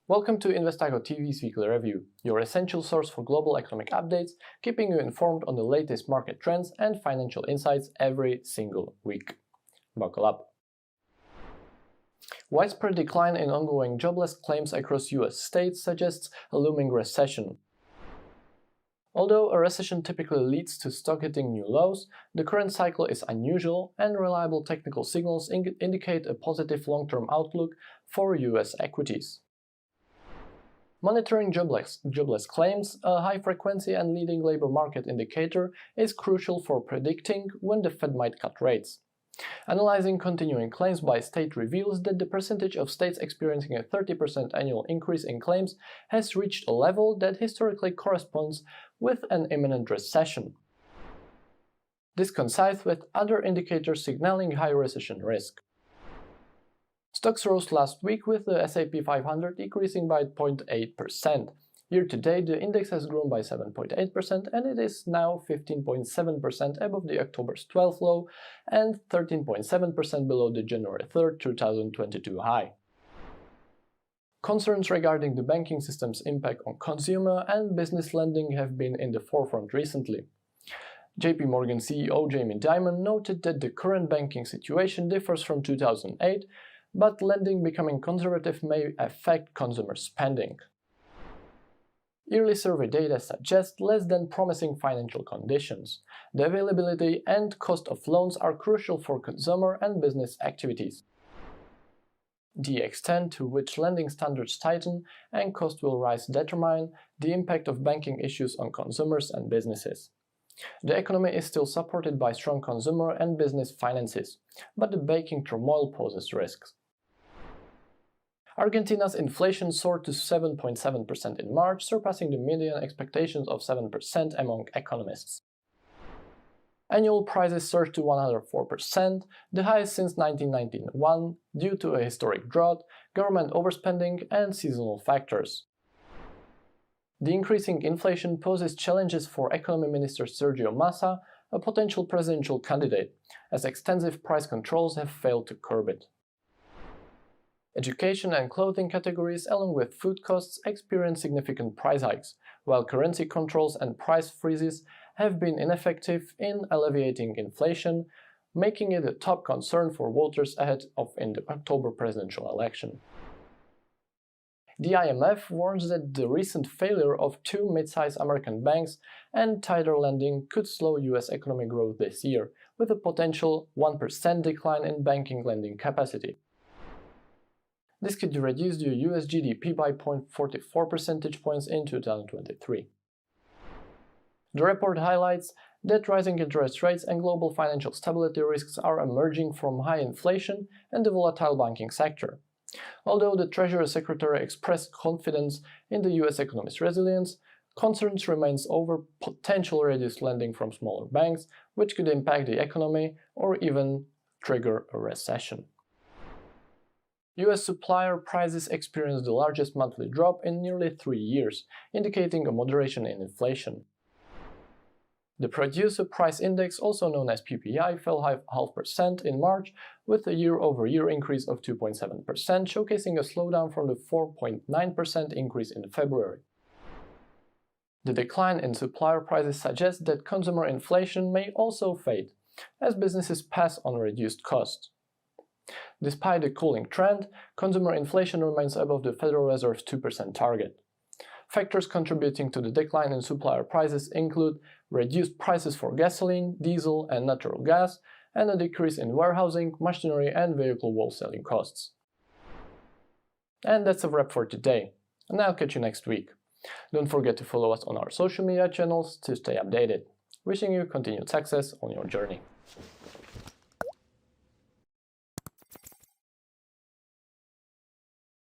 Welcome to Investago TV's weekly review, your essential source for global economic updates, keeping you informed on the latest market trends and financial insights every single week. Buckle up. Widespread decline in ongoing jobless claims across US states suggests a looming recession. Although a recession typically leads to stock hitting new lows, the current cycle is unusual and reliable technical signals indicate a positive long-term outlook for US equities. Monitoring jobless claims, a high-frequency and leading labor market indicator, is crucial for predicting when the Fed might cut rates. Analyzing continuing claims by state reveals that the percentage of states experiencing a 30% annual increase in claims has reached a level that historically corresponds with an imminent recession. This coincides with other indicators signaling high recession risk. Stocks rose last week with the S&P 500 decreasing by 0.8%. Year-to-date, the index has grown by 7.8% and it is now 15.7% above the October's 12th low and 13.7% below the January 3rd, 2022 high. Concerns regarding the banking system's impact on consumer and business lending have been in the forefront recently. JP Morgan CEO Jamie Dimon noted that the current banking situation differs from 2008, but lending becoming conservative may affect consumer spending. Yearly survey data suggest less than promising financial conditions. The availability and cost of loans are crucial for consumer and business activities. The extent to which lending standards tighten and cost will rise determine the impact of banking issues on consumers and businesses. The economy is still supported by strong consumer and business finances, but the banking turmoil poses risks. Argentina's inflation soared to 7.7% in March, surpassing the median expectations of 7% among economists. Annual prices surged to 104%, the highest since 1991, due to a historic drought, government overspending, and seasonal factors. The increasing inflation poses challenges for Economy Minister Sergio Massa, a potential presidential candidate, as extensive price controls have failed to curb it. Education and clothing categories, along with food costs, experience significant price hikes, while currency controls and price freezes have been ineffective in alleviating inflation, making it a top concern for voters ahead of the October presidential election. The IMF warns that the recent failure of two mid-sized American banks and tighter lending could slow US economic growth this year, with a potential 1% decline in banking lending capacity. This could reduce the US GDP by 0.44 percentage points in 2023. The report highlights that rising interest rates and global financial stability risks are emerging from high inflation and the volatile banking sector. Although the Treasury Secretary expressed confidence in the US economy's resilience, concerns remain over potential reduced lending from smaller banks, which could impact the economy or even trigger a recession. US supplier prices experienced the largest monthly drop in nearly 3 years, indicating a moderation in inflation. The Producer Price Index, also known as PPI, fell 0.5% in March, with a year-over-year increase of 2.7%, showcasing a slowdown from the 4.9% increase in February. The decline in supplier prices suggests that consumer inflation may also fade, as businesses pass on reduced costs. Despite the cooling trend, consumer inflation remains above the Federal Reserve's 2% target. Factors contributing to the decline in supplier prices include reduced prices for gasoline, diesel, and natural gas, and a decrease in warehousing, machinery, and vehicle wholesaling costs. And that's a wrap for today, and I'll catch you next week. Don't forget to follow us on our social media channels to stay updated. Wishing you continued success on your journey.